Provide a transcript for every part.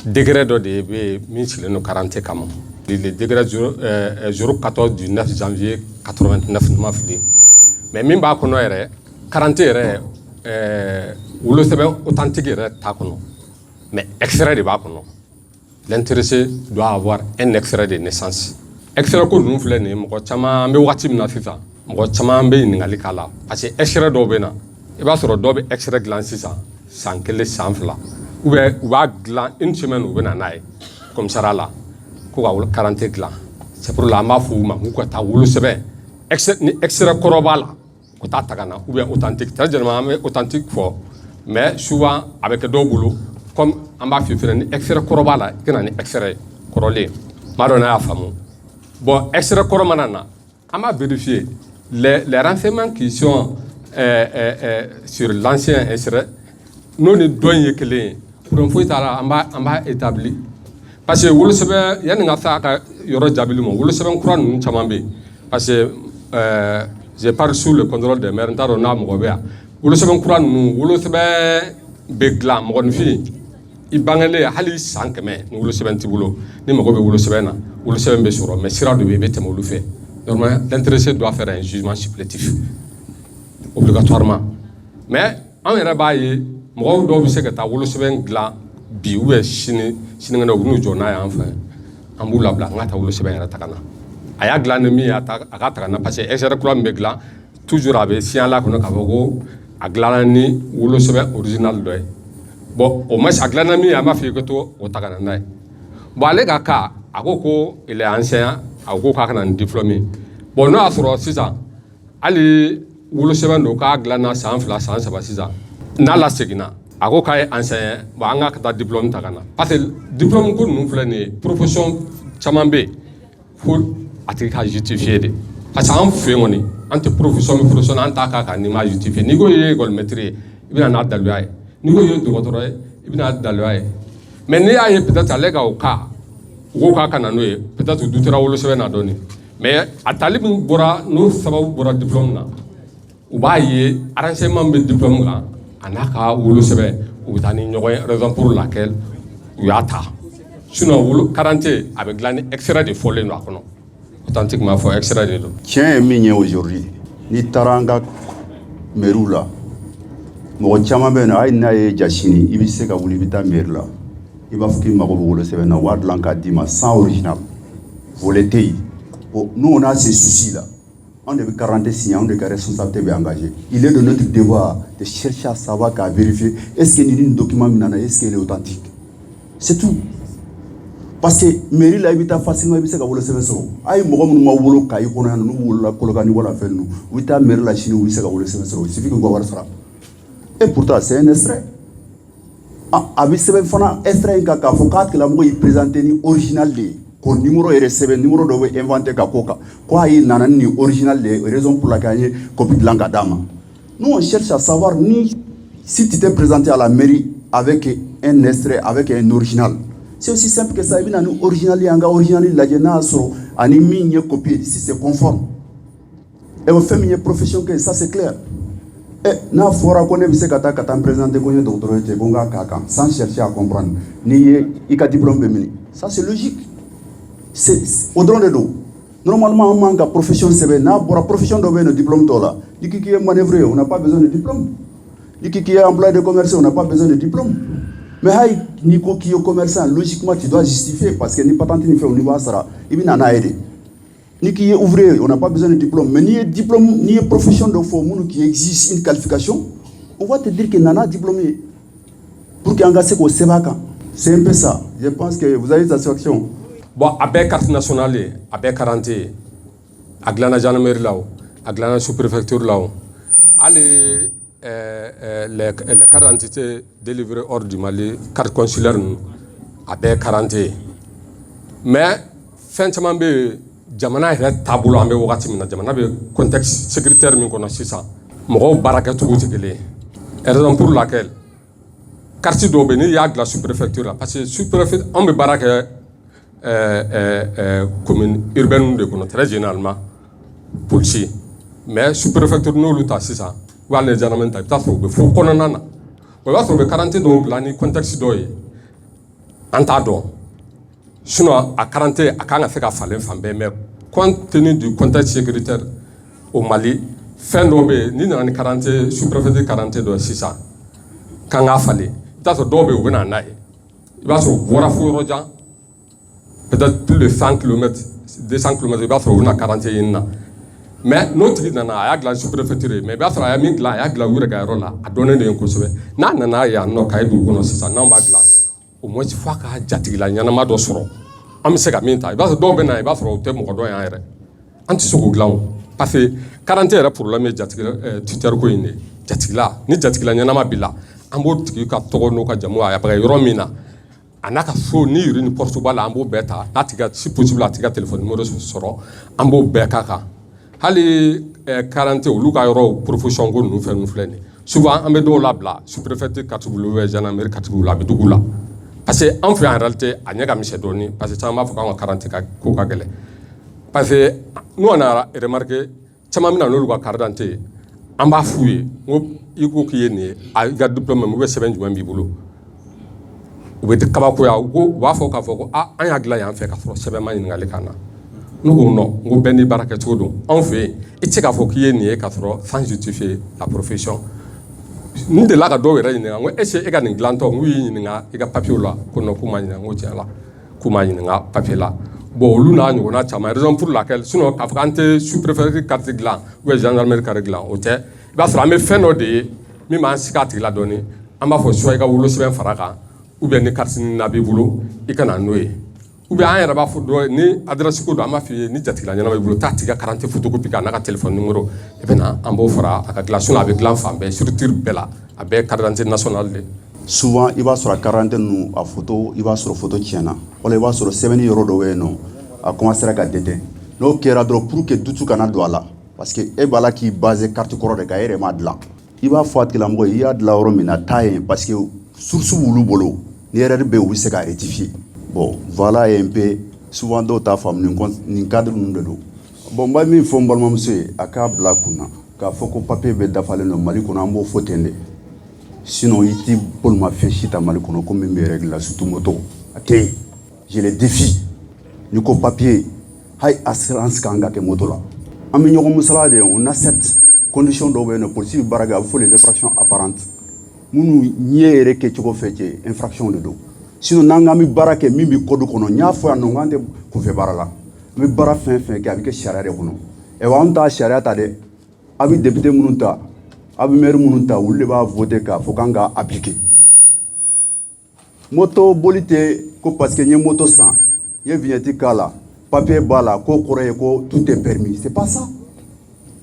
degré dɔ de bɛ min sigilen don Karante kama. Le degré 014 du 9 janvier 89 ma fili. Mais min b'a kɔnɔ yɛrɛ Karante yɛrɛ wolosɛbɛn authentique yɛrɛ t'a kɔnɔ. Mais extrait de b'a kɔnɔ. L'intéressé doit avoir un extrait de naissance. Extrait ko ninnu filɛ nin ye mɔgɔ caman bɛ waati min na sisan mɔgɔ caman bɛ ɲininkali k'a la parce que extrait dɔw bɛ na i b'a sɔrɔ dɔw bɛ extrait dilan sisan san 1 san 2 ou bien u b'a dilan une semaine u bɛ na n'a ye commissariat la ko ka Karante dilan c'est pour la an b'a fɔ u ma k'u ka taa wolosɛbɛn ni extrait kɔrɔ b'a la ko taa ta ka na ou bien authentique très généralement an bɛ authentique fɔ mais souvent a bɛ kɛ dɔw bolo comme an b'a f'i fana ni extrait kɔrɔ b'a la i ka na ni extrait kɔrɔlen maa dɔ n'a y'a faamu bon extrait kɔrɔ mana na an b'a vérifier les renseignements qui sont sur l'ancien extrait n'o ni dɔ in ye kelen ye problème foyi t'a la an b'a établi parce que wolosɛbɛn yanni n ka se a ka yɔrɔ jaabili ma wolosɛbɛn kura ninnu caman bɛ yen parce que j'ai parlé sous le contrôle des maires n t'a dɔn n'a mɔgɔ bɛ yan wolosɛbɛn kura ninnu wolosɛbɛn bɛ dilan mɔgɔninfin i bangelen hali san 100 ni wolosɛbɛn t'i bolo ni mago bɛ wolosɛbɛn na wolosɛbɛn bɛ sɔrɔ mais sira dɔ bɛ yen i bɛ tɛmɛ olu fɛ normalement l'intéressé doit faire un jugement supplétif obligatoirement mais an yɛrɛ b'a ye mɔgɔw dɔw bɛ se ka taa wolosɛbɛn dilan bi ou bien sinikɛnɛ u b'u jɔ n'a ye an fɛ an b'u labila an ka taa wolosɛbɛn yɛrɛ ta ka na a y'a dilan ni min ye a ka ta ka na parce que extrait kura min bɛ dilan toujours a bɛ siɲɛla kɔnɔ k'a fɔ ko a dilanna ni wolosɛbɛn original dɔ ye bon au moins a dilanna min ye an b'a fɔ i ka to o ta ka na n'a ye bon ale ka cas a ko il est ancien a ko k'a kana ni diplôme ye bon n'o y'a sɔrɔ sisan hali wolosɛbɛn don k'a dilanna san 2 san 3 sisan n'a laseginna a ko k'a ye ancien ye bon an ka taa diplôme ta ka na parce que diplôme ko ninnu filɛ nin ye profession caman bɛ yen fo a tigi ka justifier de parce que an fɛ yen kɔni an tɛ profession an t'a k'a kan n'i ma justifier n'i ko i ye école maître ye i bɛ na n'a daluya ye n'i ko i ye dɔgɔtɔrɔ ye i bɛ na daluya ye mais n'i y'a ye peut-être ale ka o cas u ko k'a ka na n'o ye peut-être u dutera wolosɛbɛn na dɔɔni mais a tali min bɔra n'o sababu bɔra diplôme na u b'a ye renseignement bɛ diplôme kan a n'a ka wolosɛbɛn u bɛ taa ni ɲɔgɔn ye raison pour laquelle u y'a ta sinon Karante a bɛ dilan ni extrait de fɔlen don a kɔnɔ authentiquement fɔ extrait de don. Tiɲɛ ye min ye aujourd'hui n'i taara an ka mairie la mɔgɔ caman bɛ yen nɔ hali n'a ye ja sini i bɛ se ka wuli i bɛ taa mairie la i b'a fɔ k'i mago bɛ wolosɛbɛn na u b'a dilan k'a d'i ma sans original volet tɛ yen bon nous on a ce souci là on devait Karante signer, on devait responsabilité engagée. Il est de notre devoir de chercher à savoir, qu'à vérifier est-ce que le document est-ce qu'il est authentique. C'est tout. Parce que mairie là, il est facilement il le service. Aïe, moi, wolo kai kono hanu wolo kolokani wala fait nous. Oui, ta mairie la Chine oui c'est le service. Il suffit que vous voir ça. Et pourtant c'est un extrait. Ah, avec ce fana extrait ka fokat que la mo il présenter ni original de. Ko numéro est receveur numéro doit inventer ka koka quoi il nana ni original les raisons pour laquelle copie de langue dama nous on cherche à savoir ni si tu t'es présenté à la mairie avec un extrait avec un original c'est aussi simple que ça il y a un original et un original la jena so ani mi copie si c'est conforme et on fait une profession que ça c'est clair et na fora connaît c'est kata présenter ko docteur te gonga kaka sans chercher à comprendre ni i ka diplôme bémini ça c'est logique. C'est au-delà de nous. Normalement, on manque de profession CB. Pour la profession de diplôme, qui est manœuvrier, on n'a pas besoin de diplôme. Qui est employé de commerce, on n'a pas besoin de diplôme. Mais Nico qui est commerçant, logiquement, tu dois justifier parce que ni patente ni fait au niveau Asara, il vient à aider. Ni qui est ouvrier, on n'a pas besoin de diplôme. Mais ni diplôme, ni profession de forme qui existe une qualification, on va te dire qu'il n'en a diplômé. Pour qu'il engage au Sebaka. C'est un peu ça. Je pense que vous avez satisfaction. Bon, a bɛɛ carte nationale ye a bɛɛ Karante ye a dilanna gendarmerie la o a dilanna sous-préfecture la o hali les cartes d'identité délivrées hors du Mali carte consulaire ninnu a bɛɛ Karante ye mais fɛn caman bɛ yen jamana yɛrɛ taabolo an bɛ wagati min na jamana bɛ contexte sécuritaire min kɔnɔ sisan mɔgɔw baara kɛcogo tɛ kelen ye raison pour laquelle carte dɔw bɛ yen n'i y'a dilan sous-préfecture la parce que sous-préfet anw bɛ baara kɛ commune urbaine de kɔnɔ très généralement policier mais sous-préfecture n'olu ta sisan u b'a lajɛ ta i bɛ taa sɔrɔ u bɛ fo kɔnɔna na i b'a sɔrɔ u bɛ Karante dɔw bila ni contexte dɔw ye an t'a dɔn sinon a quarante a kan ka se ka falen fan bɛɛ mais compte tenu du contexte sécuritaire au Mali fɛn dɔw bɛ yen ni nana ni quarante sous-préfet quarante dɔ sisan kan k'a falen i b'a sɔrɔ dɔw bɛ yen u bɛ na n'a ye i b'a sɔrɔ u bɔra fo yɔrɔ jan peut-être plus de 100 km 200 km i b'a sɔrɔ u bɛna quarante ɲini na mais n'o tigi nana a y'a dilan sous-préfecture ye mais i b'a sɔrɔ a y'a min dilan a y'a dilan u yɛrɛ ka yɔrɔ la a dɔnnen de ye kosɛbɛ n'a nana yan nɔ k'a ye dugu kɔnɔ sisan n'anw b'a dilan au moins f'a ka jatigila ɲɛnama dɔ sɔrɔ an bɛ se ka min ta i b'a sɔrɔ dɔw bɛ na i b'a sɔrɔ u tɛ mɔgɔ dɔn yan yɛrɛ an tɛ se k'o dilan o parce que quarante yɛrɛ problème ye jatigila tuteur ko in de jatigila ni jatigila ɲɛnama b'i la an b'o tigi ka tɔgɔ n'o ka jamu a bɛ kɛ yɔrɔ min na a n'a ka so ni yiri ni porte b'a la an b'o bɛɛ ta n'a tigi si possible a tigi ka téléphone numéro sɔrɔ an b'o bɛɛ k'a kan hali quarante olu ka yɔrɔ profession ko ninnu fɛn ninnu filɛ nin ye souvent an bɛ dɔw labila sous-préfet katibugu ou gendarmerie katibugu la a bɛ dugu la parce que an fɛ yan en réalité a ɲɛ ka misɛn dɔɔni parce que caman b'a fɔ k'an ka quarante ka ko ka gɛlɛn parce que n'u nana remarqué caman bɛ na n'olu ka carte d'identité ye an b'a f'u ye n ko i ko k'i ye nin ye i ka diplôme ou bien sɛbɛn jumɛn b'i bolo u bɛ kabakoya u b'a fɔ k'a fɔ ko an y'a dilan yan fɛ k'a sɔrɔ sɛbɛn ma ɲininkali k'an na ne ko non n ko bɛɛ n'i baara kɛcogo don anw fɛ yen i tɛ se k'a fɔ k'i ye nin ye k'a sɔrɔ sans justifier la profession n delila ka dɔw yɛrɛ ɲininka n ko est-ce que e ka nin dilantɔ n k'u y'i ɲininka i ka papier la ko non k'u ma ɲininka n ko tiɲɛ la k'u ma ɲininka papier la bon olu n'a ɲɔgɔnna caman raison pour laquelle sinon k'a fɔ k'an tɛ sous-préfet carte dilan ou bien gendarmerie carte dilan o tɛ i b'a sɔrɔ an bɛ fɛn dɔ de ye min b'an sigi a tigi la dɔɔni an b'a fɔ soit i ka wolosɛbɛn fara kan ou bien ni carte na b'i bolo i ka na n'o ye ou bien an yɛrɛ b'a fɔ dɔ ni adresse ko don an b'a f'i ye ni jatigila ɲɛnama b'i bolo taa tigi ka quarante photocopie k'a n'a ka téléphone numéro i bɛ na an b'o fara a ka dilan sinon a bɛ dilan fan bɛɛ structure bɛɛ la a bɛɛ carte d'identité nationale de souvent i b'a sɔrɔ a quarante ninnu a photo i b'a sɔrɔ photo tiɲɛna wala i b'a sɔrɔ sɛbɛnni yɔrɔ dɔ bɛ yen nɔ a commencera ka dɛtɛ n'o kɛra dɔrɔn pour que dutu kana don a la parce que e b'a la k'i basé carte kɔrɔ de kan e yɛrɛ m'a dilan i b'a fɔ a tigilamɔgɔ i y'a dilan yɔrɔ min na taa yen parce que source b'olu bolo ni erreur bɛ yen u bɛ se ka rectifier bon voilà un peu souvent dɔw t'a faamu nin cadre ninnu de don bon n b'a min fɔ n balimamuso ye a k'a bila a kunna k'a fɔ ko papier bɛɛ dafalen don Mali kɔnɔ an b'o fɔ ten de sinon i tɛ bolimafɛn si ta Mali kɔnɔ ko min bɛ règle la surtout moto a tɛ yen je le défie ni ko papier hali assurance kan ka kɛ moto la an bɛ ɲɔgɔn musala de on accepte condition dɔw bɛ yen nɔ polisi bɛ baara kɛ a bɛ fɔ les infractions apparentes minnu ɲɛ yɛrɛ kɛcogo fɛ cɛ infraction de don sinon n'an k'an bɛ baara kɛ min bɛ code kɔnɔ n y'a fɔ yan nɔ k'an tɛ kunfɛ baara la n bɛ baara fɛn fɛn kɛ a bɛ kɛ sariya de kɔnɔ wa anw t'a sariya ta dɛ a bɛ député minnu ta a bɛ maire minnu ta olu de b'a voter k'a fɔ k'an ka appliquer moto boli tɛ ko parce que n ye moto san n ye vignette k'a la papier b'a la k'o kɔrɔ ye ko tout est permis c'est pas ça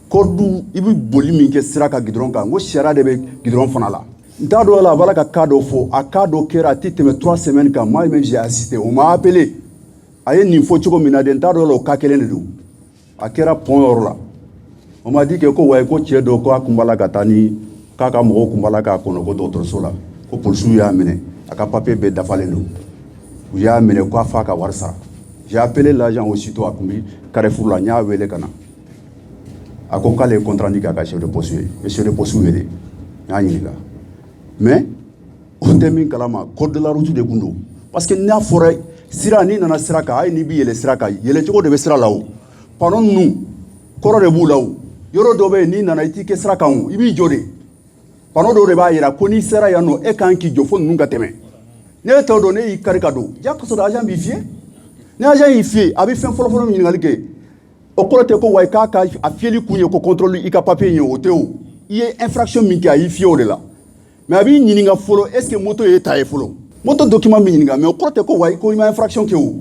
code i bɛ boli min kɛ sira kan gidɔrɔn kan n ko sariya de bɛ gidɔrɔn fana la n t'a dɔn la a b'a la ka cas dɔ fɔ a cas dɔ kɛra a tɛ tɛmɛ 3 semaines kan moi même j'ai assisté on m'a appelé a ye nin fɔ cogo min na de n t'a dɔn la o cas kelen de don a kɛra pont yɔrɔ la on m'a dit que ko wayi ko cɛ dɔ ko a kun b'a la ka taa ni k'a ka mɔgɔw kun b'a la k'a kɔnɔ ko dɔgɔtɔrɔso la ko polisiw y'a minɛ a ka papier bɛɛ dafalen don u y'a minɛ k'a f'a ka wari sara j'ai appelé l'agent aussitôt a kun bɛ Carrefour la n y'a wele ka na a ko k'ale ye compte rendu k'a ka chef de poste ye ye chef de poste wele n y'a ɲininka mais o tɛ min kalama code de la route de kun don parce que n'a fɔra sira n'i nana sira kan hali n'i bɛ yɛlɛ sira kan yɛlɛcogo de bɛ sira la o panneau ninnu kɔrɔ de b'u la o yɔrɔ dɔ bɛ yen n'i nana i t'i kɛ sira kan o i b'i jɔ de panneau dɔw de b'a yira ko n'i sera yan nɔ e kan k'i jɔ fo ninnu ka tɛmɛ n'e t'o dɔn ne y'i kari ka don jakosɔ agent b'i fiyɛ ni agent y'i fiyɛ a bɛ fɛn fɔlɔ-fɔlɔ min ɲininkali kɛ o kɔrɔ tɛ ko wa k'a ka a fiyɛli kun ye ko contrôle i ka papier ye o tɛ o i ye infraction min kɛ a y'i fiyɛ o de la mais a b'i ɲininka fɔlɔ est ce que moto ye ta ye fɔlɔ moto document b'i ɲininka mais o kɔrɔ tɛ ko wa ko i ma infraction kɛ o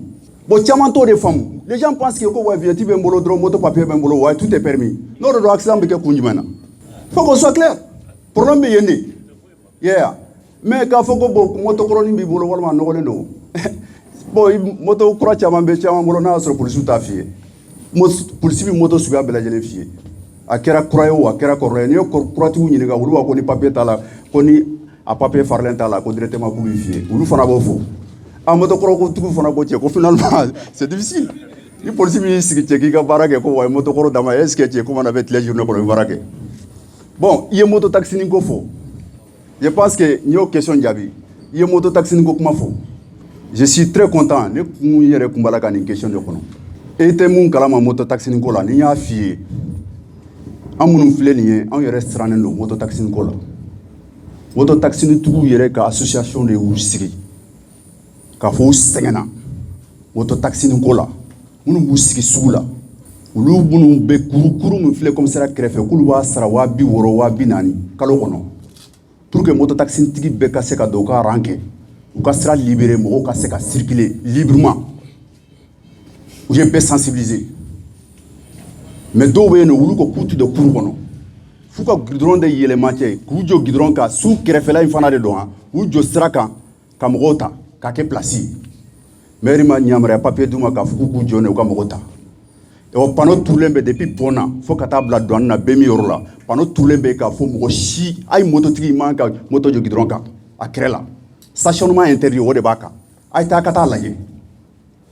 bon caman t'o de faamu les gens pensent que ko wa vignette bɛ n bolo dɔrɔn moto papier bɛ n bolo wa tout est permis n'o de don accident bɛ kɛ kun jumɛn na faut qu'on soit clair problème bɛ yen de yeah mais k'a fɔ ko bon moto kɔrɔnin b'i bolo walima a nɔgɔlen don bon moto kura caman bɛ caman bolo n'a y'a sɔrɔ polisiw t'a f'i ye polisi bɛ moto suguya bɛɛ lajɛlen f'i ye a kɛra kura ye o a kɛra kɔrɔlen ye n'i ye kuratigiw ɲininka olu b'a ko ni papier t'a la ko ni a papier farilen t'a la ko directement k'u b'i f'i ye olu fana b'o fɔ a moto kɔrɔtigiw fana ko cɛ ko finalement c'est difficile ni polisi b'i sigi cɛ k'i ka baara kɛ ko wa moto kɔrɔ dama est ce que cɛ comment on avait tile journée kɔnɔ i bɛ baara kɛ bon i ye moto taxi ko fɔ je pense que n y'o question jaabi i ye moto taxi ko kuma fɔ Je suis très content. Ne kun yɛrɛ kun b'a la ka nin question de kɔnɔ. E tɛ mun kalama moto taxi ko la ni y'a f'i ye. An minnu filɛ nin ye an yɛrɛ sirannen don moto taxi ko la. Moto taxi tigiw yɛrɛ ka association de y'u sigi k'a fɔ u sɛgɛnna moto taxi ko la. Minnu b'u sigi sugu la. Olu minnu bɛ kurukuru min filɛ commissariat kɛrɛfɛ k'olu b'a sara 60,000 40,000 kalo kɔnɔ pour que moto taxi tigi bɛɛ ka se ka don u ka rang kɛ u ka sira libérer mɔgɔw ka se ka circuler librement u ye bɛɛ sensibiliser mais dɔw bɛ yen nɔ olu ko k'u tɛ don kuru kɔnɔ f'u ka goudron de yɛlɛma cɛ k'u jɔ goudron kan su kɛrɛfɛla in fana de don u jɔ sira kan ka mɔgɔw ta k'a kɛ place ye maire ma yamaruya papier d'u ma k'a fɔ k'u jɔ u ka mɔgɔw ta panneau turulen bɛ depuis pont na fo ka taa bila douane na bɛɛ min yɔrɔ la panneau turulen bɛ k'a fɔ mɔgɔ si a ye mototigi man ka moto jɔ goudron kan a kɛrɛ la stationnement interdit o de b'a kan a ye taa ka taa lajɛ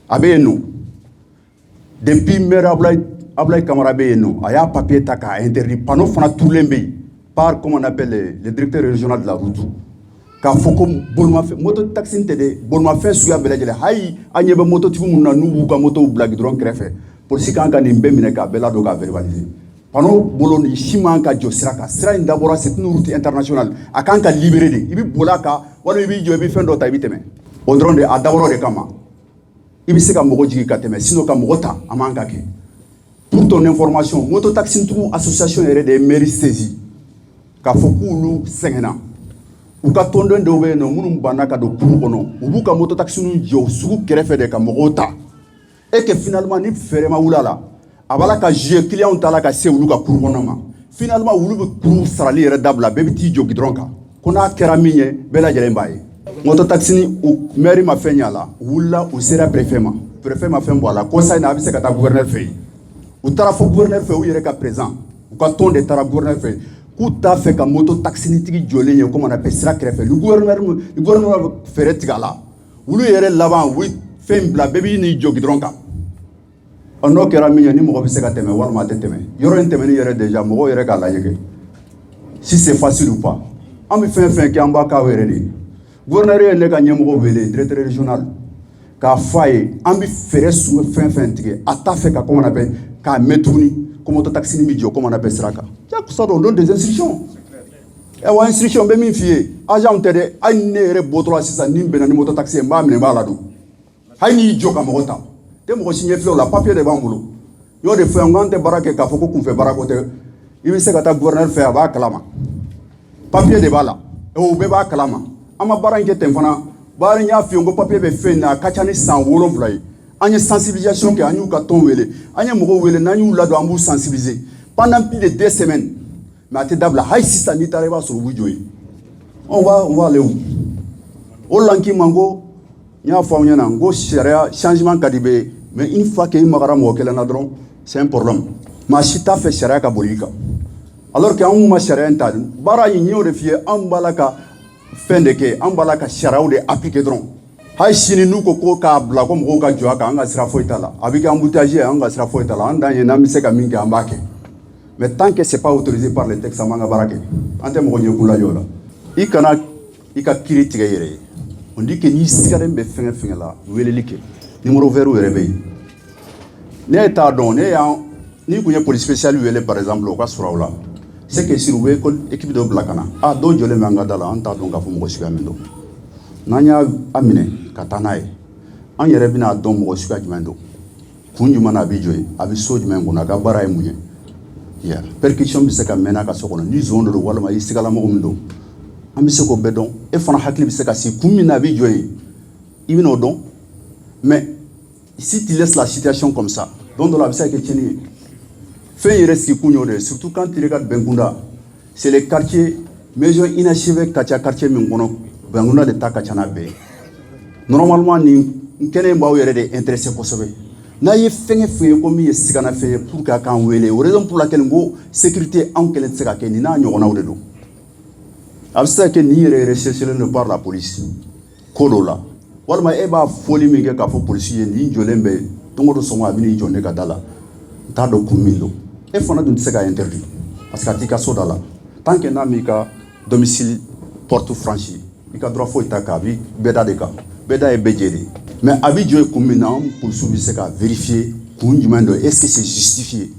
a bɛ yen nɔ depuis maire Ablaye Camara bɛ yen nɔ a y'a papier ta k'a interdit panneau fana turulen bɛ yen par comme on appelle le directeur régional de la route k'a fɔ ko bolimafɛn moto taxi tɛ dɛ bolimafɛn suguya bɛɛ lajɛlen hali an ɲɛ bɛ mototigi minnu na n'u b'u ka motow bila goudron kɛrɛfɛ polisi kan ka nin bɛɛ minɛ k'a bɛɛ ladon k'a verbaliser panneau bolo ni si man ka jɔ sira kan sira in d'abord c'est une route internationale a kan ka libérer de i bɛ boli a kan walima i b'i jɔ i bɛ fɛn dɔ ta i bɛ tɛmɛ o dɔrɔn de a dabɔra de kama i bɛ se ka mɔgɔ jigin ka tɛmɛ sinon ka mɔgɔ ta a man ka kɛ pour ton information moto taxi tigiw association yɛrɛ de ye mairie saisi k'a fɔ k'olu sɛgɛnna u ka tɔnden dɔw bɛ yen nɔ minnu banna ka don kuru kɔnɔ u b'u ka moto taxi jɔ sugu kɛrɛfɛ de ka mɔgɔw ta et que finalement ni fɛrɛ ma wuli a la a b'a la ka jouer client ta la ka se olu ka kuru kɔnɔ ma finalement olu bɛ kuru sarali yɛrɛ dabila bɛɛ bɛ t'i jɔ goudron kan ko n'a kɛra min ye bɛɛ lajɛlen b'a ye moto taxi maire ma fɛn ɲ'a la u wulila u sera préfet ma fɛn bɔ a la conseil na a bɛ se ka taa gouverneur fɛ yen u taara fɔ gouverneur fɛ u yɛrɛ ka président u ka tɔn de taara gouverneur fɛ k'u t'a fɛ ka moto taxi tigi jɔlen ye comme on appelle sira kɛrɛfɛ ni gouverneur bɛ fɛɛrɛ tigɛ a la olu yɛrɛ laban u ye fɛn bila bɛɛ b'i n'i jɔ goudron kan n'o kɛra min ye ni mɔgɔ bɛ se ka tɛmɛ walima a tɛ tɛmɛ yɔrɔ in tɛmɛni yɛrɛ déjà mɔgɔw yɛrɛ k'a lajɛ kɛ si c'est facile ou pas an bɛ fɛn fɛn kɛ an b'a k'aw yɛrɛ de ye gouverneur ye ne ka ɲɛmɔgɔ wele directeur régional k'a fɔ a ye an bɛ fɛɛrɛ sugu fɛn fɛn tigɛ a t'a fɛ ka comment on appelle k'a mɛn tuguni ko moto taxi bɛ jɔ comment on appelle sira kan ça on donne des instructions wa instruction bɛ min f'i ye agent tɛ dɛ hali ne yɛrɛ bɔtɔla sisan ni n bɛnna ni moto taxi ye n b'a minɛ n b'a ladon hali n'i jɔ ka mɔgɔ ta tɛ mɔgɔ si ɲɛfilɛ o la papier de b'an bolo y'o de fɔ yan k'an tɛ baara kɛ k'a fɔ ko kunfɛ baara ko tɛ i bɛ se ka taa gouverneur fɛ a b'a kalama papier de b'a la o bɛɛ b'a kalama an ma baara in kɛ ten fana baara in y'a f'i ye ko papier bɛ fɛn in na a ka ca ni san 7 ye an ye sensibilisation kɛ an y'u ka tɔn wele an ye mɔgɔw wele n'an y'u ladon an b'u sensibiliser pendant plus de 2 semaines mais a tɛ dabila hali sisan n'i taara i b'a sɔrɔ u b'u jɔ yen on va aller où o lanki man ko n y'a fɔ aw ɲɛna n ko sariya changement ka di bɛ mais une fois que i magara mɔgɔ kelen na dɔrɔn c'est un problème maa si t'a fɛ sariya ka boli i kan alors que anw ma sariya in ta baara in n y'o de f'i ye anw b'a la ka fɛn de kɛ anw b'a la ka sariyaw de appliquer dɔrɔn hali sini n'u ko ko k'a bila ko mɔgɔw ka jɔ a kan an ka sira foyi t'a la a bɛ kɛ embouteillage ye an ka sira foyi t'a la an dan ye n'an bɛ se ka min kɛ an b'a kɛ mais tant que c'est pas autorisé par les textes an b'an ka baara kɛ an tɛ mɔgɔ ɲɛkun lajɛ o la i kana i ka kiiri tigɛ i yɛrɛ ye on dit que n'i sigalen bɛ fɛngɛ fɛngɛ la weleli kɛ numéro vert yɛrɛ bɛ yen ne t'a dɔn n'i kun ye police spéciale wele par exemple o ka sɔrɔ aw la c'est que sur u bɛ équipe dɔ bila ka na dɔw jɔlen bɛ an ka da la an t'a dɔn k'a fɔ mɔgɔ suguya min don n'an y'a minɛ ka taa n'a ye an yɛrɛ bɛna dɔn mɔgɔ suguya jumɛn don kun jumɛn na a bɛ jɔ yen a bɛ so jumɛn kɔnɔ a ka baara ye mun ye percussion bɛ se ka mɛn n'a ka so kɔnɔ ni zon de don walima i sigala mɔgɔ min don an bɛ se k'o bɛɛ dɔn e fana hakili bɛ se ka se kun min na a bɛ jɔ yen i bɛn'o dɔn mais si tu laisses la situation comme ça don dɔ la a bɛ se ka kɛ tiɲɛni ye fɛn yɛrɛ sigi kun y'o de ye surtout quand tu regardes Bɛnkunda c'est le quartier maison inachevée ka ca quartier min kɔnɔ Bɛnkunda de ta ka ca n'a bɛɛ ye normalement nin kɛnɛ in b'aw yɛrɛ de intéressé kosɛbɛ n'a ye fɛngɛ fɛn ye ko min ye sigana fɛn ye pour que a k'an wele o raison pour laquelle n ko sécurité anw kɛlen tɛ se ka kɛ nin n'a ɲɔgɔnnaw de don a bɛ se ka kɛ nin yɛrɛ recherchelen don par la police ko dɔw la walima e b'a fɔli min kɛ k'a fɔ polisi ye nin jɔlen bɛ don o don sɔgɔma a bɛ n'i jɔ ne ka da la n t'a dɔn kun min don e fana dun tɛ se ka interdit parce que a t'i ka so da la tant que n'a m'i ka domicile porte franchi i ka droit foyi t'a kan a b'i bɛɛ da de kan beda est béjéré. Mais avec Dieu comme maintenant pour se vérifier est-ce que c'est justifié?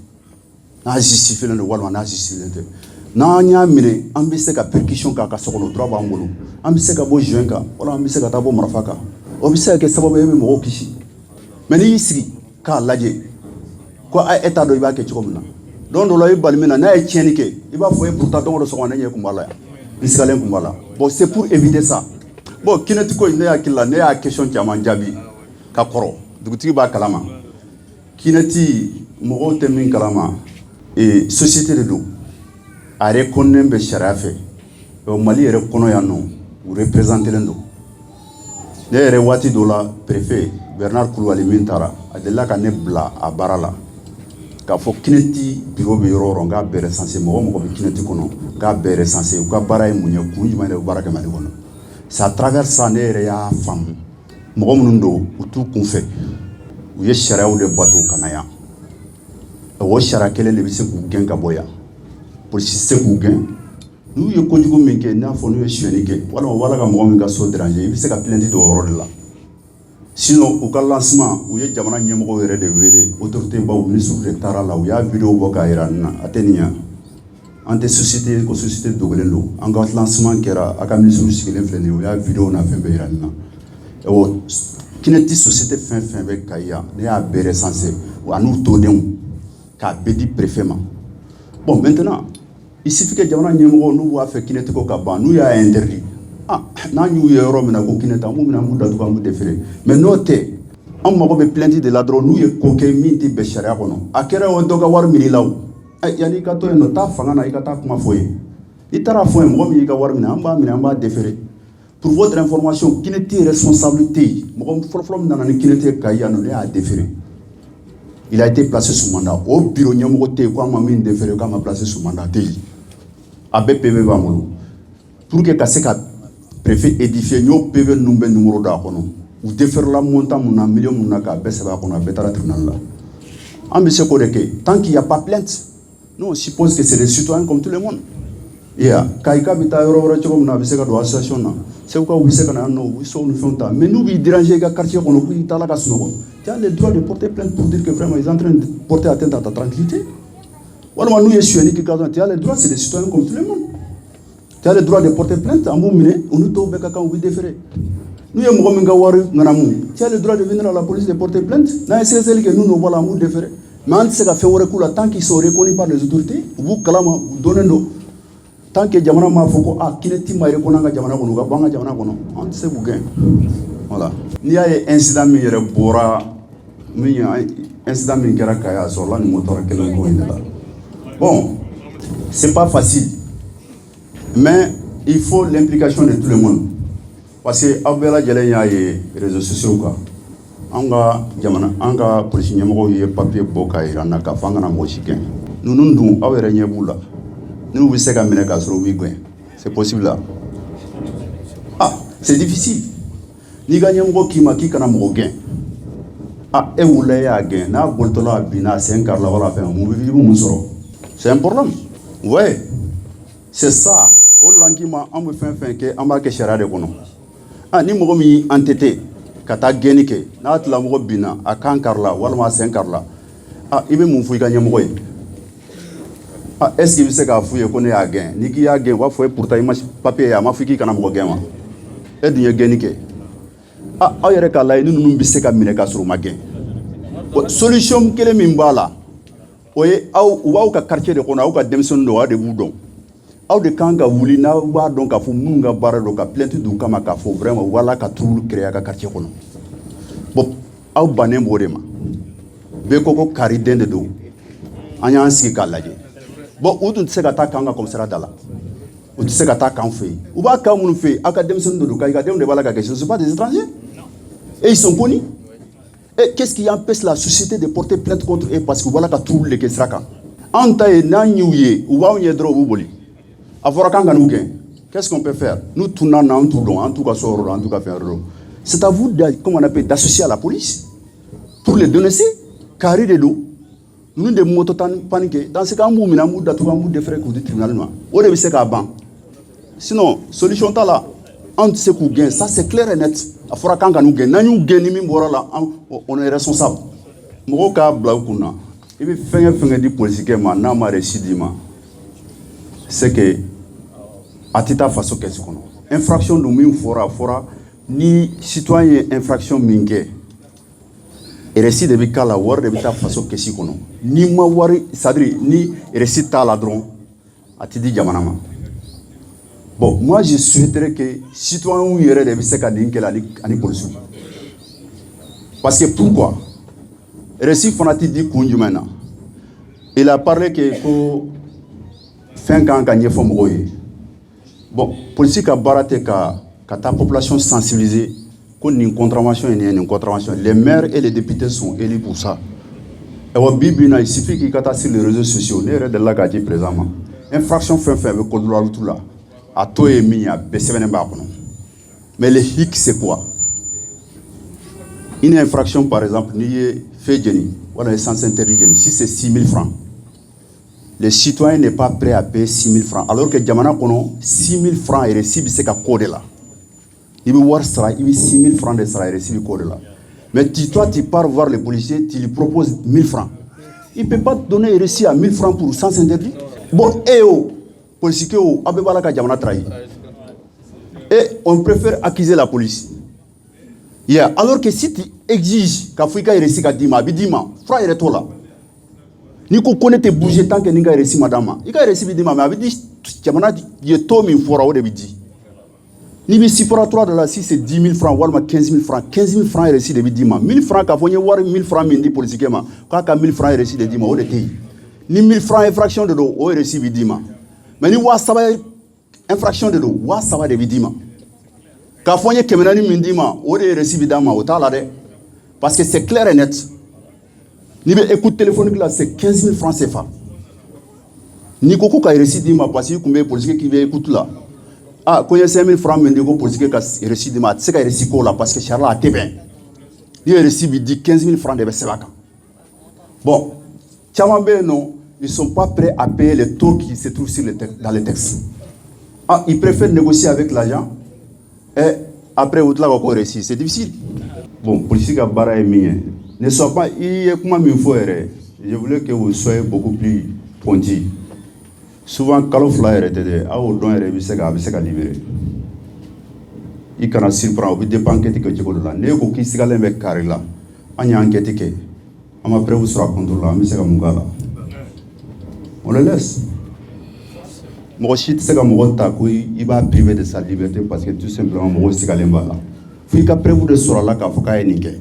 N'a justifié le wall, n'a justifié le. N'a n'y a mine, ambissé ka percussion ka sur le droit bangolo. Ambissé ka bo juenka, voilà ambissé ka tabo marfaka. Ambissé ka sababu yemi mo kishi. Mais ni ici ka laje. Quoi a état de iba ke chomna. Donc do la balmina na e tienike. Iba foye pour taton de sokone ye kumbala. Isikalen kumbala. Bon c'est pour éviter ça. Bon kinetiko ne ya kila ne ya question chamanjabi ka koro. Dugutigi ba kalama. Kineti mogo temin kalama et société de do a reconnu be sharafe o mali reconnu ya no ou représenter ndo ne re wati do la préfet Bernard Koulibaly Mintara adela ka ne bla a barala ka fo kineti bureau be yoro nga bere censé mogo be kineti kono ga bere censé u ka bara e munye ku juma ne bara ka mali kono ça traverse ça ne re ya fam mogo mundo u tu kun fait u ye sharaw de bateau kanaya o shara kele le bise ku gen ka boya pour si se ku gen nous ye ko jugo min ke na fo nous ye chweni ke wala ka mo min ka so déranger bise ka plainte do woro de la sinon au ka lancement u ye jamana nyemgo yere de wele autorité ba u ministre de tara la u ya vidéo bo ka irana atenia ante société ko société dogolendo en ka lancement kera aka ministre sigilen flene u ya vidéo na fe be irana o kineti société fin be kaya ne a bere censé ou anu to den ka bedi préfet ma bon maintenant il suffit que jamana nyemgo nous va faire kineti ko ka ban nous ya interdit na ñu yoro mena ko kineta mu mena mu datu ka mu defere mais noté am mako be plainte de la drone nous ye ko ke minti be sharia kono akere on to ka war mini law yani ka to no ta fanga na ikata kuma foye itara foye mo mi ka war mina amba defere pour votre information kineti responsabilité mo folofolo na na kineti ka ya no ya defere il a été placé sous mandat au bureau nyamgo te ko ma min defere ka ma placé sous mandat te ABPB ba mo pour que kaseka préfet édifié nyo PV numbe numéro da kono ou défaire la montant mon million mon ka beseba kono betara tribunal là ambise ko deke tant qu'il y a pas plainte nous on suppose que c'est des citoyens comme tout le monde kaika bita yoro woro choko na biseka do association na c'est quoi biseka na no we so nous font mais nous bi déranger ga quartier kono ku tala ka suno tu as le droit de porter plainte pour dire que vraiment ils sont en train de porter atteinte à ta tranquillité wala nous yesueni ki tu as le droit, c'est des citoyens comme tout le monde. Tu as le droit de porter plainte en moumine, on nous tombe quand on veut déférer. Nous sommes tu as le droit de venir à la police de porter plainte. C'est celle que nous nous voilà nous déférer. Mais on sait faire recours tant qu'ils sont reconnus par les autorités, vous kalama donnez nous. Tant que jamana ma foko kineti ma reconnaît jamana kono ga banga jamana kono, on sait vous gain. Voilà. Il y a un incident mi yere bora mi incident mi kera kaya sur la ni moteur kelen ko indela. Bon, c'est pas facile. Mais il faut l'implication de tout le monde. Parce que Abela Djelenya et les réseaux sociaux, Anga Jamana, Anga Police Nyamoro, papier Boka, Ranaka, Fangana Mochiken. Nous nous donnons à Renyaboula. Nous vous savez qu'à c'est possible là. C'est difficile. Ni gagnons qui m'a qui kana mogen. Et vous l'avez à gain. Na boltola bina 5 la voilà faire un c'est un problème. Ouais. C'est ça. O langima amu fin ke amba ke shara de kono ni mogo mi entêté kata geni ke na tla mogo bina akan karla wala ma sen karla ibe mun fu ganya mogo est-ce que vous savez ka fu ye ko ne ya gen ni ki ya gen wa fu pourtant ima papier ya ma fu ki kana mogo gen ma e dunya geni ke ayere ka la ni nunu bi se ka mine ka suru ma gen solution kele min bala oye aw ka quartier de kono aw ka demson do wa de budon aw de kan ka wuli na ba don ka fo mun ga bara do ka plainte du kama ka fo vraiment wala ka trouble créer ka quartier kono bon aw bané modema be ko kari dende do anya ansi ka laje bon ou tu sais ka ta kan ga comme ça dala ou tu sais ka ta kan fait ou ba ka mun fait académie do ka dem de bala ka question c'est pas des étrangers et ils sont connus et qu'est-ce qui empêche la société de porter plainte contre eux parce que voilà ka trouble le kesraka anta e na nyuye ou ba onye dro boli. Qu'est-ce qu'on peut faire? Nous tournons en tout cas faire. C'est à vous comment on appelle d'associer à la police pour les dénoncer, carré de l'eau. Nous de motos paniquer. Dans ce cas, nous avons des frais du tribunal. On devait se ban. Sinon, solution là. On sait qu'on gagne, ça c'est clair et net. Il faudra qu'on gagne. Nous gagnons, on est responsable. Moi, il veut faire des politiques, c'est que, à titre façon, qu'est-ce qu'on a? Infraction de nous, fora, ni citoyen infraction mingue. Et récit de Bika la war de Bika façon qu'est-ce qu'on a? Ni ma wari, c'est-à-dire, ni récit ta ladron, à titre Yamanama. Bon, moi je souhaiterais que citoyens ou yere de Bika dingue la ani police. Parce que pourquoi? Récit fonati dit Kunjumena. Il a parlé que faut fin quand gagner femme roye. Bon, politique a baraté ka ta population sensibilisée qu'on une contravention et une contravention. Les maires et les députés sont élus pour ça. Et au Bibina, il suffit qu'ils catent sur les réseaux sociaux. Les de la gâte présentement. Infraction fin avec code de tout là. À toi et mi à baisser un barreau. Mais le hic c'est quoi? Une infraction par exemple, n'y est fait Jenny. Voilà, essence interdit Jenny. Si c'est 6 000 francs. Le citoyen n'est pas prêt à payer 6 000 francs. Alors que Djamana kono 6 000 francs et reçu c'est qu'à code là. Il veut voir ça, il veut 6 000 francs de ça et reçu code là. Mais toi tu pars voir les policiers, tu lui proposes 1 000 francs. Il ne peut pas te donner un reçu à 1 000 francs pour sens interdit. Bon, et policier abebala ka Djamana trahi. Et on préfère accuser la police. Yeah. Alors que si tu exiges qu'Africa est reçu à Dima, franc est tout là. Ni ko connaît te bouger tant que ni ga reçu madame. Il ga reçu Dima, mais avait dit Djamana y est tout min fora au début dit. Ni bi si pour $3 si c'est 10 000 francs ou 15 000 francs. 15 000 francs est reçu de Dima. 1 000 francs qu'a fourni voir 1 000 francs mindi politiquement. Quand 1 000 francs est reçu de Dima au détail. Ni 1 000 francs infraction de l'eau au reçu de Dima. Mais ni wa ça va infraction de l'eau, wa ça va de Dima. Qu'a fourni kemenani mindima au reçu de Dima au talade. Parce que c'est clair et net. Ni écoute téléphonique là c'est 15 000 francs CFA. Ni koko ka reçu Dima parce que combien politique qui veut écouter là. Ah, quand il y a 5 000 francs, mais pour ce qui est reçu de ma, c'est qu'il reçu là parce que Charles a été bien. Il a reçu 15 000 francs de Bessebaka. Bon, Tchamambé, non, ils ne sont pas prêts à payer les taux qui se trouvent dans les textes. Ah, ils préfèrent négocier avec l'agent et après, vous l'avez encore reçu. C'est difficile. Bon, politique à Bara est mien. Ne sois pas, il y a comment il faut errer. Je voulais que vous soyez beaucoup plus pointus. Souvent, quand on flyer était à au don et se libérer. Il can surprendre, il dépend que tu es là. Néo qui s'est galé avec Carilla. On y a enquêté que. On m'a prévu sur la contrôle, mais c'est comme Mugala. On le laisse. Mon shit, c'est comme Motakoui, il va priver de sa liberté parce que tout simplement, mon s'est galé là. Faut qu'il prévu de sur la café à Niké.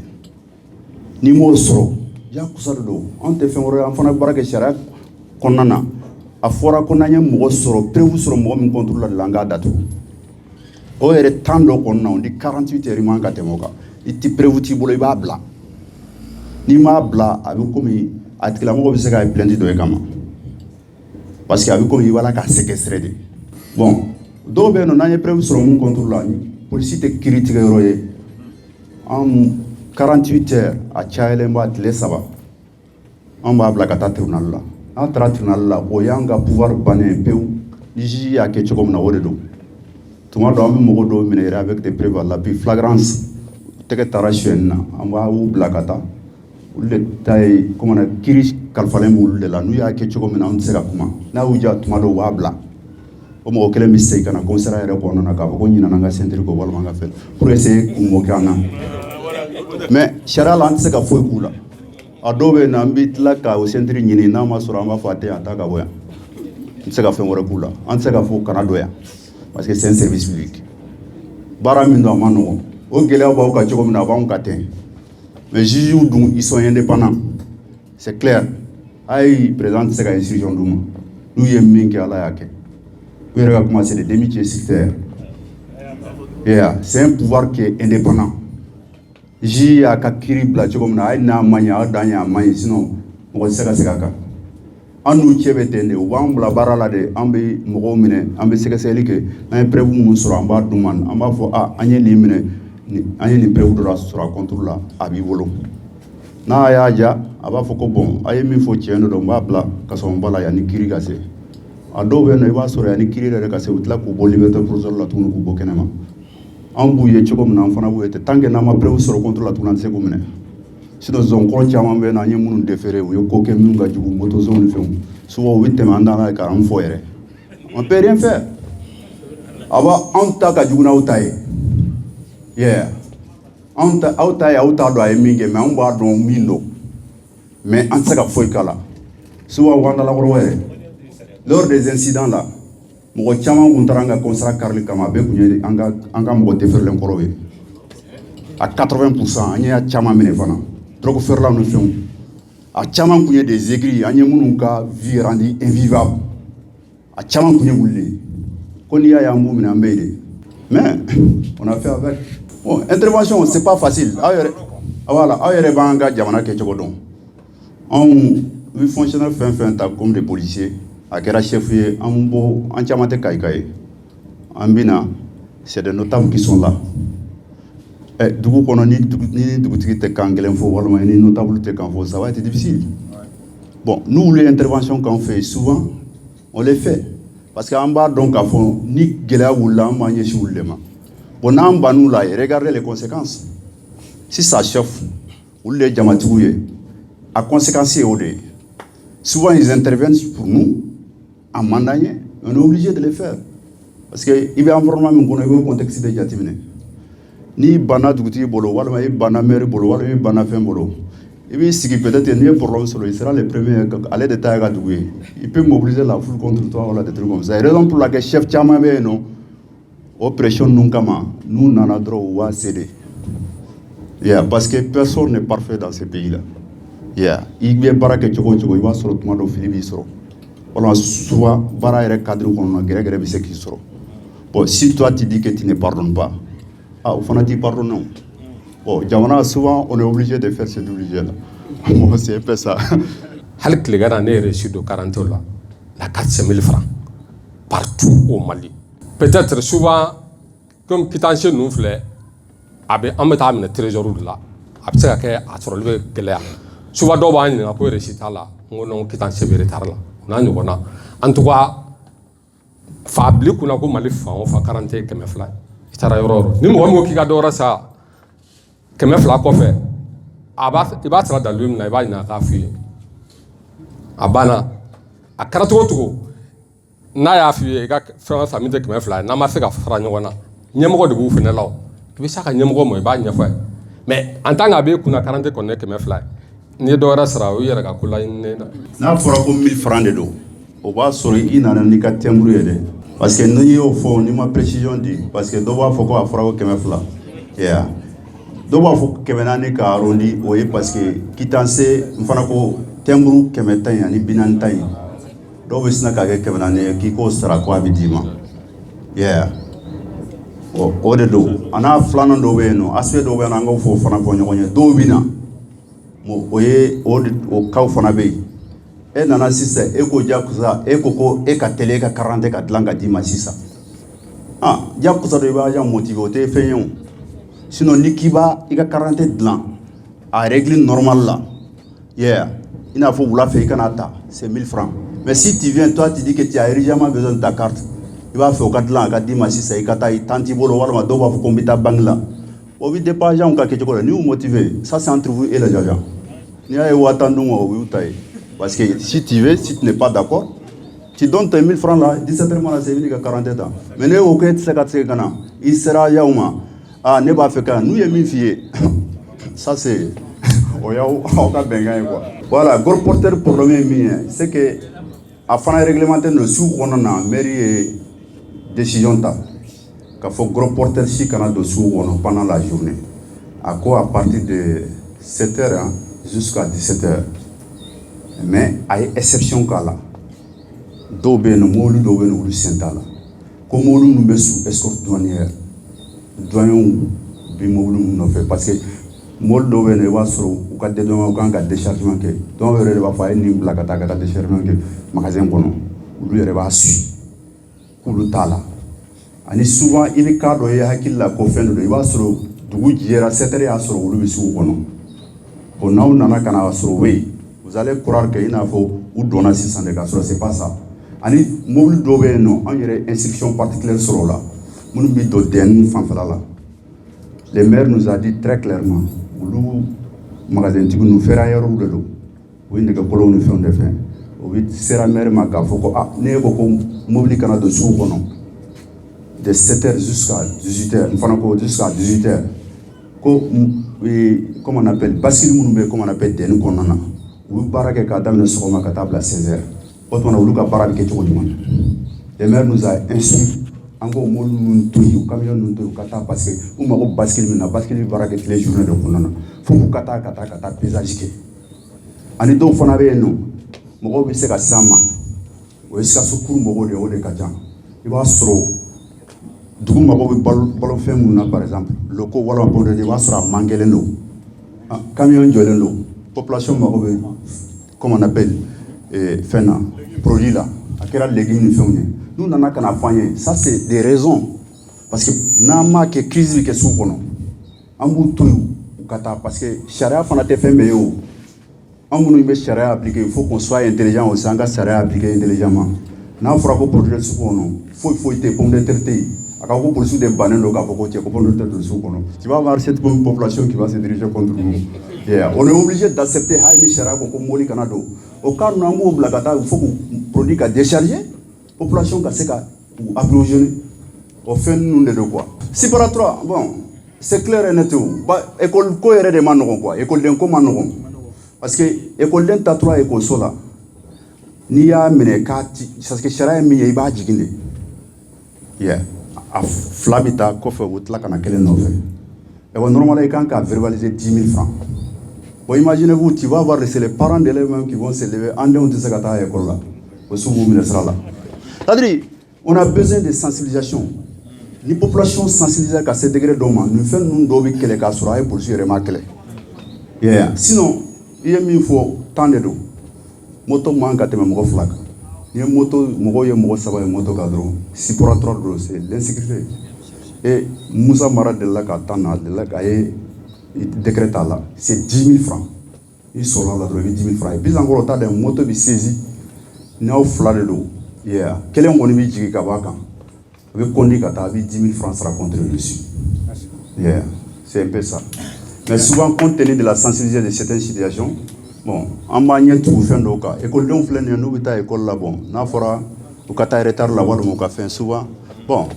Ni mot soro. Y'a cousa de l'eau. On te fait un enfant à Baraka Chara, qu'on en a. A fora ko nanya mo soro prévu sur mo min contrôle la langa datu o ere tando ko na on di 48 heures man ka temoka iti prévu ti bolo ba bla ni ma bla abi komi atikila mo ko se ka plainte do e kama parce que abi komi wala ka séquestrer de bon do be no nanya prévu sur mo contrôle la police te critique roye en 48 heures a chaile mo atle saba on ba bla ka ta tribunal la en tribunal là o yanga pouvoir banner peu ici à quelque chose comme na oredo tout le monde a même modo minéré avec des preuves à l'appui flagrance teke tarachena amba ou blakata ou le tay comme on a kiri kalfalem ou le la nous ya quelque chose comme na on sait comment na uja tout le monde wabla o mo kele mistake na conseiller répondre na ka ko nyina nga centre ko wala nga fait pour essayer ko mo kana mais chara lan se ka foi kula adobe na mbitla ka au centre nyini na masura ma fate ataka boya c'est ka fait mo rekula on se ka fo canada ya parce que c'est un service public bara mindo mano o gele ba o ka choko na ba on katen mais juge dum ils sont indépendants c'est clair ay présente c'est ka institution dum nous yemmi ki ala yake we rega commencer de démitier secteur yeah c'est un pouvoir qui est indépendant ji a ka kiri bla choko na ay na manya danya manya sinon mo se ka ka anu chebe tende wambla barala de ambe mogo mine ambe sekeseli ke na preuve mun sura amba duman amba fo anye limine ni anye ni preuve de la sura contrôle la abi wolo na ya ja aba fo ko bon aye mi fo chendo do mbabla kaso mbala ya ni kiri gase ado be no iba sura ya ni kiri re kase utla ko bo liberté pour la tunu ko kenema an b'u ye cogo min na an fana b'u ye ten tant que n'an ma preuve sɔrɔ contre la tuguni an tɛ se k'u minɛ sinon zɔnkɔrɔ caman bɛ na an ye minnu déféré u ye ko kɛ minnu ka jugu motozɔn ni fɛnw souvent u bɛ tɛmɛ an da k'an fɔ yɛrɛ on peut rien faire anw ta ka jugu n'aw ta ye yeah aw ta ye aw t'a dɔn a ye min kɛ mais anw b'a dɔn min don mais an tɛ se ka foyi k'a la souvent Wandalakɔrɔ yɛrɛ lors des incidents là mɔgɔ caman kun taara an ka constat karili kama a bɛɛ kun ye an ka mɔgɔ déférelen kɔrɔw ye à 80% an ye caman minɛ fana drogue feerelaw ni fɛnw a caman kun ye des aigris an ye minnu ka vie rendu invivable a caman kun ye wuli ko n'i y'a ye an b'u minɛ an bɛɛ ye de mais on a fait avec bon intervention c'est pas facile voilà aw yɛrɛ b'an ka jamana kɛcogo dɔn anw bi fonctionnaire fɛn fɛn ta comme des policiers a kɛra chef ye an caman tɛ kayika ye an bɛna c'est des notables qui sont là dugu kɔnɔ ni dugutigi tɛ kan gɛlɛn fɔ walima ni notable tɛ kan fɔ ça va être difficile bon nous les interventions qu'on fait souvent on les fait parce que an b'a dɔn k'a fɔ ni gɛlɛya wulila an b'an ɲɛsin olu de ma bon n'an bann'u la regardez les conséquences si ça chauffe olu de ye jamatigiw ye a conséquence ye o de ye souvent ils interviennent pour nous en mandat ɲɛ on est obligé de les faire parce que i bɛ environnement min kɔnɔ i b'o contexte de jateminɛ n'i banna dugutigi bolo walima i banna maire bolo walima i banna fɛn bolo i b'i sigi peut-être n'i ye problème sɔrɔ il sera le premier ale de ta ye ka dugu ye il peut mobiliser la foule contre toi wala des trucs comme ça et raison pour laquelle chef caman bɛ yen nɔ o pression ninnu kama n'u nana dɔrɔn u b'a céder yeah parce que personne n'est parfait dans ce pays là yeah i bɛ baara kɛ cogo o cogo i b'a sɔrɔ tuma dɔ fili b'i sɔrɔ walima souvent baara yɛrɛ cadre kɔnɔna gɛrɛgɛrɛ bɛ se k'i sɔrɔ bon si toi tu dis que tu ne pardonnes pas au fana t'i pardonne bon jamana souvent on est obligé de faire cette obligé là bon c'est un peu ça hali tilegana ne yɛrɛ si don quarantaine la 400 000 francs partout au Mali peut-être souvent comme quittance ninnu filɛ an bɛ taa minɛ trésor de la a bɛ se ka kɛ a sɔrɔli bɛ gɛlɛya souvent dɔw b'an ɲininka ko réussite t'a la n ko non quittance bɛ retard la o n'a ɲɔgɔnna en tout cas fa bili kunna ko Mali fan o fan 40 kɛmɛ fila i taara yɔrɔ o yɔrɔ ni mɔgɔ min ko k'i ka dɔ wɛrɛ sa kɛmɛ fila kɔfɛ i b'a sara dalu min na i b'a ɲininka k'a f'i ye a banna a kɛra cogo o cogo n'a y'a f'i ye i ka fɛn san min tɛ kɛmɛ fila ye n'a ma se ka fara ɲɔgɔn na ɲɛmɔgɔ de b'u fɛnɛ la o i bɛ se ka ɲɛmɔgɔ ma i b'a ɲɛfɔ ye mais en tant que a b'e kunna 40 kɔni ye kɛmɛ fila ye n'i ye dɔ wɛrɛ sara o y'i yɛrɛ ka ko laɲininen na n'a fɔra ko 1000 francs de don o b'a sɔrɔ i nana n'i ka timbre ye dɛ parce que n'i y'o fɔ n'i ma précision di parce que dɔw b'a fɔ ko a fɔra ko kɛmɛ fila yeah dɔw b'a fɔ kɛmɛ naani ka arrondi o ye parce que quittance n fana ko timbre kɛmɛ tan ani 40 tan dɔw bɛ sina k'a kɛ kɛmɛ naani ye k'i k'o sara ko a bɛ d'i ma yeah o de don a n'a filanan dɔw bɛ yen nɔ aspect dɔw bɛ yen nɔ an k'o fɔ fana fɔ ɲɔgɔn ye dɔw bɛ na o ye o cas fana bɛ yen e nana sisan e ko jakusa e ko e ka télé ka 40 ka dilan ka d'i ma sisan jakusa dɔ i b'a ja motiver o tɛ fɛn ye o sinon ni k'i b'a i ka 40 dilan a règle normale la yeah i n'a fɔ wula fɛ i kana ta c'est 1000 francs mais si tu viens toi tu dis que tu as urgemment besoin de ta carte i b'a fɛ o ka dilan a ka d'i ma sisan i ka taa i tan t'i bolo walima dɔw b'a fɔ ko n bɛ taa banque la o bɛ dépend agents ka kɛcogo la n'i y'u motiver ça c'est entre vous et les agents n'i y'a ye 5000 dun o y'u ta ye parce que si tu veux si tu n'es pas d'accord tu donnes tes 1000 francs là 17h mana se i bɛ n'i ka 40 ta mais ne ko k'e tɛ se ka segin ka na i sera agents ma ne b'a fɛ ka n'u ye min f'i ye ça c'est o y'aw ka bɛnkan ye quoi voilà gros porteur problème ye min ye c'est que a fana réglementé no sugu kɔnɔ na mairie ye décision ta k'a fɔ gros porteur si kana don sugu kɔnɔ pendant la journée a ko à partir de 7h jusqu'à 17h mais a ye exception k'a la dɔw bɛ yen nɔ mobili dɔw bɛ yen nɔ olu sen t'a la ko mobili minnu bɛ sous escorte douanière douaniers bi mobili minnu nɔfɛ parce que mobili dɔw bɛ yen nɔ i b'a sɔrɔ u ka dédouanement u kan ka déchargement kɛ dɔw yɛrɛ de b'a fɔ a ye nin bila ka taa déchargement kɛ magasin kɔnɔ olu yɛrɛ b'a suit k'olu t'a la ani souvent i bɛ cas dɔ ye hakili la ko fɛn dɔ don i b'a sɔrɔ dugu jɛra 7h y'a sɔrɔ olu bɛ sugu kɔnɔ bon n'aw nana ka na sɔrɔ o bɛ yen vous allez croire que i n'a fɔ u donna sisan de ka sɔrɔ c'est pas ça ani mobili dɔw bɛ yen nɔ an yɛrɛ instruction particulière sɔrɔ o la minnu bɛ don DN fanfɛla la le maire nous a dit très clairement olu magasintigi nu ferrailleurs de don o ye nɛgɛkɔlɔw ni fɛnw de fɛn o bɛ sera maire ma k'a fɔ ko ne ko ko mobili kana don sugu kɔnɔ de 7h jusqu'à 18h n fana ko jusqu'à 18h ko comme on appelle bascule minnu bɛ comme on appelle dɛnni kɔnɔna na u bɛ baara kɛ k'a daminɛ sɔgɔma ka taa bila 16h o tuma na olu ka baara bɛ kɛ cogo jumɛn le maire nous a instruit an ko mobili ninnu to yen camion ninnu to yen u ka taa parce que u mago bascule min na bascule bɛ baara kɛ tile journée de kɔnɔna na fo k'u ka taa pesage kɛ ani dɔw fana bɛ yen nɔ mɔgɔw bɛ se ka s'an ma o ye sikaso kuru mɔgɔw de ye o de ka ca i b'a sɔrɔ dugu mago bɛ balofɛn minnu na par exemple loko wala bɔn de i b'a sɔrɔ a man gɛlɛn don camion jɔlen don population mago bɛ comme on appelle fɛn na produit la a kɛra légumes ni fɛnw ye n'u nana ka na fɔ an ye ça c'est des raisons parce que n'an m'a kɛ crise bɛ kɛ sugu kɔnɔ an b'u to yen u ka taa parce que sariya fana tɛ fɛn bɛɛ ye o an minnu bɛ sariya appliquer il faut qu'on soit intelligent aussi an ka sariya appliquer intelligemment n'a fɔra ko produit tɛ sugu kɔnɔ foyi tɛ pomme de terre tɛ yen a ka ko policiers de bannen don k'a fɔ ko cɛ ko pomme de terre tɛ sugu kɔnɔ tu vas voir cette population qui va se diriger contre nous on est obligé d'accepter hali ni sariya ko mobili kana don o cas ninnu an b'o bila ka taa il faut que produit ka décharger population ka se ka u approvisionner o fɛn ninnu de don quoi Sipara 3 bon c'est clair et net école ko yɛrɛ de ma nɔgɔn quoi écoleden ko ma nɔgɔn parce que écoleden taatɔla école la n'i y'a minɛ k'a ci parce que sariya ye min ye i b'a jigin de a fila bɛ taa kɔfɛ o tila ka na kelen nɔfɛ normalement i kan ka verbaliser 10 000 francs bon imaginez-vous tu vas avoir les parents d'élèves même qui vont se lever an denw tɛ se ka taa école la o su b'u minɛ sira la c'est-à-dire on a besoin de sensibilisation ni population sensibilisée ka se degré dɔw ma nin fɛn ninnu dɔw bɛ kɛlɛ k'a sɔrɔ a ye polisi yɛrɛ ma kɛlɛ sinon i ye min fɔ temps de don moto man ka tɛmɛ mɔgɔ 2 kan ni ye moto mɔgɔw ye mɔgɔ 3 ye moto kan dɔrɔn Sipara 3 dɔrɔn c'est l'insécurité et Musa Mara delila ka temps na a delila k'a ye décret t'a la c'est 10 000 francs i sɔrɔla la dɔrɔn i bɛ 10 000 francs ye plus encore o t'a dɛn moto bɛ saisi n'aw 2 de don kelen kɔni bɛ jigin ka bɔ a kan a bɛ conduit ka taa a bɛ 10 000 francs sara contre dessus c'est un peu ça mais souvent compte tenu de la sensibilisation de certaines situations bon an b'a ɲɛ tugu fɛn dɔw kan écoledenw filɛ nin ye n'u bɛ taa école la bon n'a fɔra u ka taa retard la walima u ka fɛn souvent bon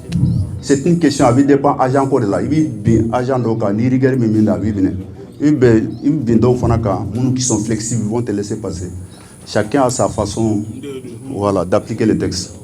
c'est une question a bɛ dépend agent ko de la i bɛ bin agent dɔw kan ni rigueur bɛ min na a b'i minɛ i bɛ bin dɔw fana kan minnu qui sont flexibles vont te laisser passer chacun a sa façon voilà d'appliquer le texte.